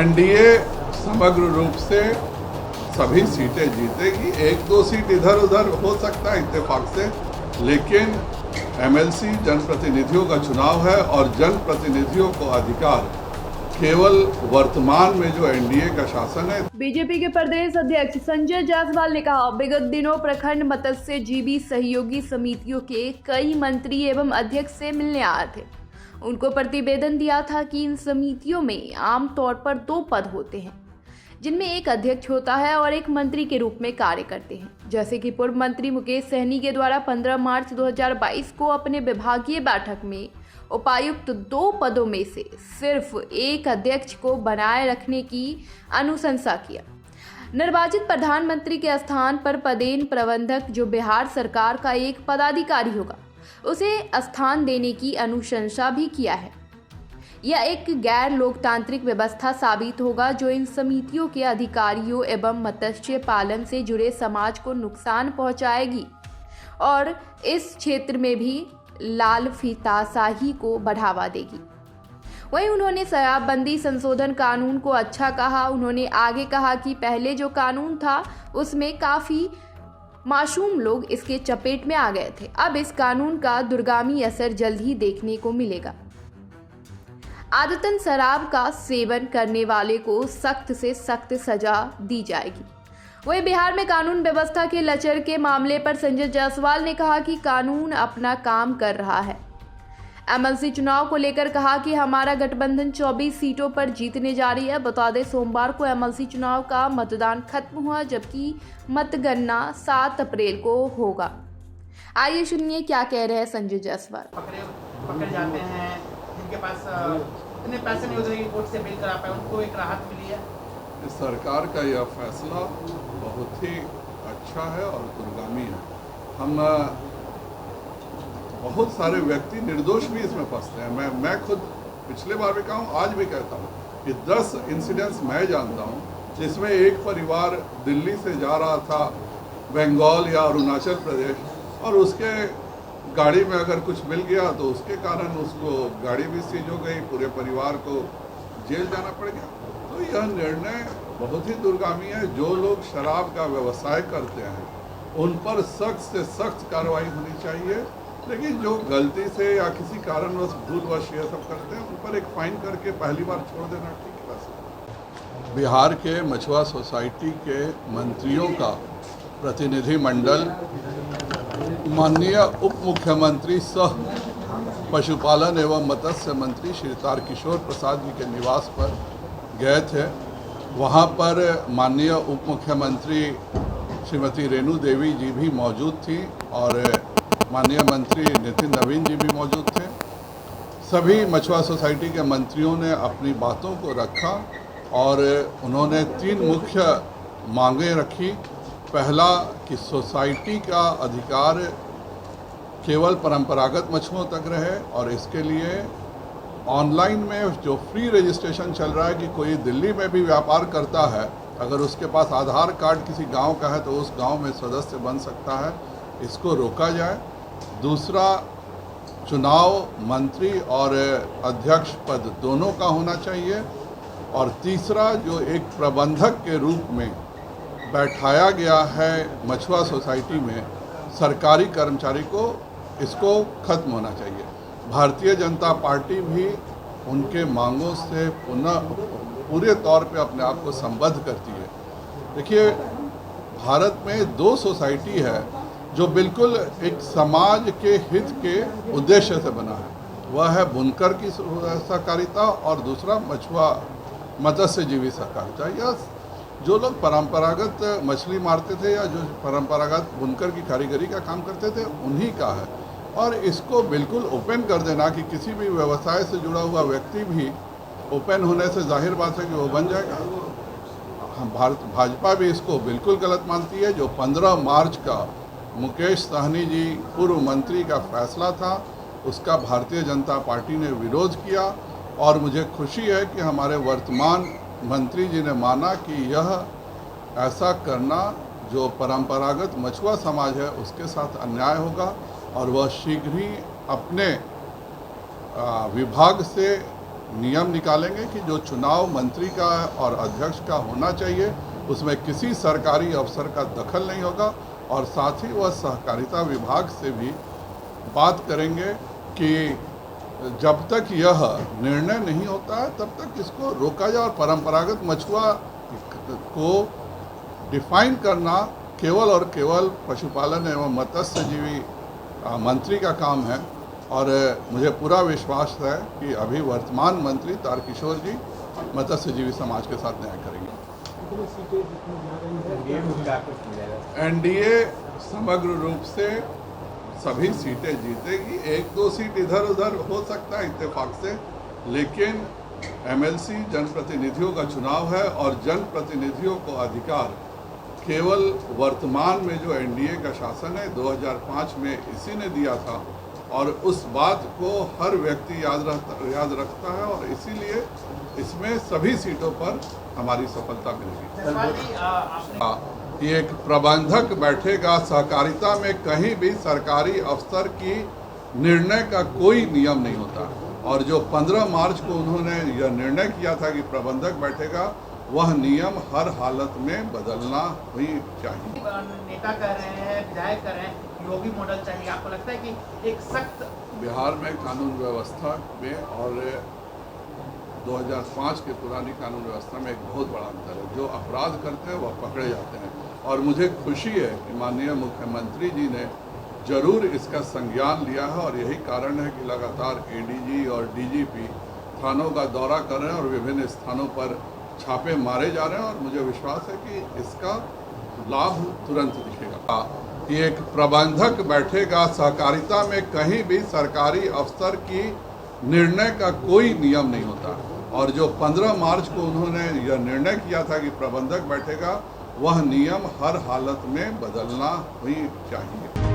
NDA समग्र रूप से सभी सीटें जीतेगी। एक दो सीट इधर उधर हो सकता है इत्तेफाक से, लेकिन एमएलसी जनप्रतिनिधियों का चुनाव है और जनप्रतिनिधियों को अधिकार केवल वर्तमान में जो एनडीए का शासन है। बीजेपी के प्रदेश अध्यक्ष संजय जायसवाल ने कहा, विगत दिनों प्रखंड मत्स्यजीवी सहयोगी समितियों के कई मंत्री एवं अध्यक्ष से मिलने आए थे। उनको प्रतिवेदन दिया था कि इन समितियों में आमतौर पर 2 पद होते हैं, जिनमें एक अध्यक्ष होता है और एक मंत्री के रूप में कार्य करते हैं। जैसे कि पूर्व मंत्री मुकेश सहनी के द्वारा 15 मार्च 2022 को अपने विभागीय बैठक में उपायुक्त 2 पदों में से सिर्फ एक अध्यक्ष को बनाए रखने की अनुशंसा किया। निर्वाचित प्रधानमंत्री के स्थान पर पदेन प्रबंधक, जो बिहार सरकार का एक पदाधिकारी होगा, उसे स्थान देने की अनुशंसा भी किया है। यह एक गैर लोकतांत्रिक व्यवस्था साबित होगा, जो इन समितियों के अधिकारियों एवं मत्स्य पालन से जुड़े समाज को नुकसान पहुंचाएगी और इस क्षेत्र में भी लाल फीताशाही को बढ़ावा देगी। वहीं उन्होंने शराबबंदी संशोधन कानून को अच्छा कहा। उन्होंने आगे कहा कि पहले जो कानून था उसमें काफ़ी मासूम लोग इसके चपेट में आ गए थे। अब इस कानून का दूरगामी असर जल्द ही देखने को मिलेगा। आदतन शराब का सेवन करने वाले को सख्त से सख्त सजा दी जाएगी। वहीं बिहार में कानून व्यवस्था के लचर के मामले पर संजय जायसवाल ने कहा कि कानून अपना काम कर रहा है। एमएलसी चुनाव को लेकर कहा कि हमारा गठबंधन 24 सीटों पर जीतने जा रही है। बता दें, सोमवार को एमएलसी चुनाव का मतदान खत्म हुआ, जबकि मतगणना 7 अप्रैल को होगा। आइए सुनिए क्या कह रहे हैं संजय जायसवाल। पकड़े जाते हैं जिनके पास इतने पैसे नहीं होते कि कोर्ट से बिल करा पाए, उनको एक राहत मिली है। सरकार का यह फैसला बहुत ही अच्छा है और दूरगामी है। हम बहुत सारे व्यक्ति निर्दोष भी इसमें फंसते हैं। मैं खुद पिछले बार भी कहा हूँ, आज भी कहता हूँ कि 10 इंसिडेंट्स मैं जानता हूँ जिसमें एक परिवार दिल्ली से जा रहा था बंगाल या अरुणाचल प्रदेश, और उसके गाड़ी में अगर कुछ मिल गया तो उसके कारण उसको गाड़ी भी सीज हो गई, पूरे परिवार को जेल जाना पड़ गया। तो यह निर्णय बहुत ही दूरगामी है। जो लोग शराब का व्यवसाय करते हैं उन पर सख्त से सख्त कार्रवाई होनी चाहिए, लेकिन जो गलती से या किसी कारणवश भूलवश ये सब करते हैं उन पर एक फाइन करके पहली बार छोड़ देना ठीक है। बस बिहार के मछुआ सोसाइटी के मंत्रियों का प्रतिनिधिमंडल माननीय उप मुख्यमंत्री सह पशुपालन एवं मत्स्य मंत्री श्री तारकिशोर प्रसाद जी के निवास पर गए थे। वहाँ पर माननीय उप मुख्यमंत्री श्रीमती रेणु देवी जी भी मौजूद थी और माननीय मंत्री नितिन नवीन जी भी मौजूद थे। सभी मछुआ सोसाइटी के मंत्रियों ने अपनी बातों को रखा और उन्होंने 3 मुख्य मांगें रखी। पहला कि सोसाइटी का अधिकार केवल परंपरागत मछुओं तक रहे और इसके लिए ऑनलाइन में जो फ्री रजिस्ट्रेशन चल रहा है कि कोई दिल्ली में भी व्यापार करता है, अगर उसके पास आधार कार्ड किसी गांव का है तो उस गांव में सदस्य बन सकता है, इसको रोका जाए। दूसरा, चुनाव मंत्री और अध्यक्ष पद दोनों का होना चाहिए। और तीसरा, जो एक प्रबंधक के रूप में बैठाया गया है मछुआ सोसाइटी में सरकारी कर्मचारी को, इसको खत्म होना चाहिए। भारतीय जनता पार्टी भी उनके मांगों से पूरे तौर पे अपने आप को संबद्ध करती है। देखिए, भारत में 2 सोसाइटी है जो बिल्कुल एक समाज के हित के उद्देश्य से बना है। वह है बुनकर की सहकारिता और दूसरा मछुआ मत्स्यजीवी सहकारिता। या जो लोग परंपरागत मछली मारते थे या जो परंपरागत बुनकर की कारीगरी का काम करते थे उन्हीं का है। और इसको बिल्कुल ओपन कर देना कि किसी भी व्यवसाय से जुड़ा हुआ व्यक्ति भी ओपन होने से जाहिर बात है कि वो बन जाएगा। हम भाजपा भी इसको बिल्कुल गलत मानती है। जो 15 मार्च का मुकेश सहनी जी पूर्व मंत्री का फैसला था उसका भारतीय जनता पार्टी ने विरोध किया और मुझे खुशी है कि हमारे वर्तमान मंत्री जी ने माना कि यह ऐसा करना जो परंपरागत मछुआ समाज है उसके साथ अन्याय होगा और वह शीघ्र ही अपने विभाग से नियम निकालेंगे कि जो चुनाव मंत्री का और अध्यक्ष का होना चाहिए उसमें किसी सरकारी अफसर का दखल नहीं होगा, और साथ ही वह सहकारिता विभाग से भी बात करेंगे कि जब तक यह निर्णय नहीं होता है तब तक इसको रोका जाए, और परंपरागत मछुआ को डिफाइन करना केवल और केवल पशुपालन एवं मत्स्यजीवी मंत्री का काम है। और मुझे पूरा विश्वास है कि अभी वर्तमान मंत्री तारकिशोर जी मत्स्यजीवी समाज के साथ न्याय करेंगे। एनडीए समग्र रूप से सभी सीटें जीतेगी, एक दो सीट इधर उधर हो सकता है इत्तेफाक से, लेकिन एमएलसी जनप्रतिनिधियों का चुनाव है और जनप्रतिनिधियों को अधिकार केवल वर्तमान में जो एनडीए का शासन है 2005 में इसी ने दिया था, और उस बात को हर व्यक्ति याद रखता है, और इसीलिए इसमें सभी सीटों पर हमारी सफलता मिलेगी। एक प्रबंधक बैठेगा सहकारिता में, कहीं भी सरकारी अफसर की निर्णय का कोई नियम नहीं होता, और जो 15 मार्च को उन्होंने यह निर्णय किया था कि प्रबंधक बैठेगा, वह नियम हर हालत में बदलना ही चाहिए। नेता कह रहे हैं, विधायक कह रहे हैं योगी मॉडल चाहिए, आपको लगता है कि एक सख्त बिहार में कानून व्यवस्था में और 2005 के पुरानी कानून व्यवस्था में एक बहुत बड़ा अंतर है। जो अपराध करते हैं वह पकड़े जाते हैं, और मुझे खुशी है कि माननीय मुख्यमंत्री जी ने जरूर इसका संज्ञान लिया है, और यही कारण है कि लगातार एडीजी और डीजीपी थानों का दौरा कर रहे हैं और विभिन्न स्थानों पर छापे मारे जा रहे हैं, और मुझे विश्वास है कि इसका लाभ तुरंत दिखेगा। कि एक प्रबंधक बैठेगा सहकारिता में, कहीं भी सरकारी अफसर की निर्णय का कोई नियम नहीं होता, और जो 15 मार्च को उन्होंने यह निर्णय किया था कि प्रबंधक बैठेगा, वह नियम हर हालत में बदलना ही चाहिए।